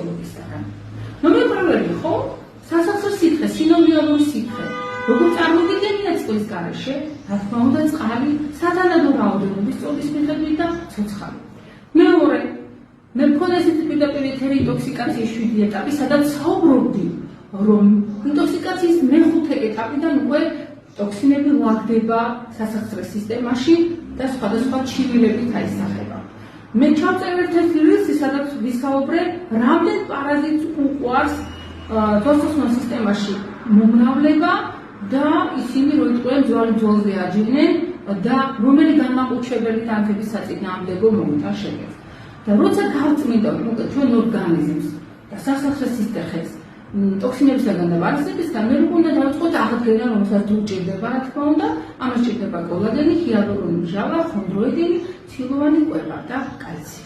მრეწველობისგან. ნომერ პირველი ხო სასახსრო სითხე, სინომიალური სითხე. Როგორც წარმოგიდგენია წყლის გარეშე, რა თქმა უნდა, წყალი სათანადო რაოდენობის წოდის მიხედვით და ცოცხალი. მეორე, მე მქონდა ესეთი პირდაპირ ეთერი ინტოქსიკაციის 7 ეტაპი, სადაც საუბრობდი, რომ ინტოქსიკაციის მეხუთე ეტაპიდან უკვე ტოქსინები ლაგდება სასახსრეს სისტემაში და სხვადასხვა ჩივილებით აისახება. მე ჩავწერე ერთ-ერთი რილსი, სადაც ვისაუბრე, რამდენ პარაზიტს უყვარს თვალსაჩინო სისტემაში მომრავლება და ისინი რო იყვნენ ძვალზე აჯიდნენ და რომელი განმაყუჩებელი თანხების საწინააღმდეგო მომენტს შეგვეძლო. და როცა გავწმინდა ჩვენ ორგანიზმს და სასახსრეს სისტემას ტოქსინებისგან და ვირუსებისგან მე უნდა დავიწყოთ აღდგენა, რომელსაც უჭირდება, რა თქმა უნდა, ამას ჭირდება კოლაგენი, ჰიალურონი, ჟავა, ხონდროიდინი, ცილოვანი კვება და კალცი.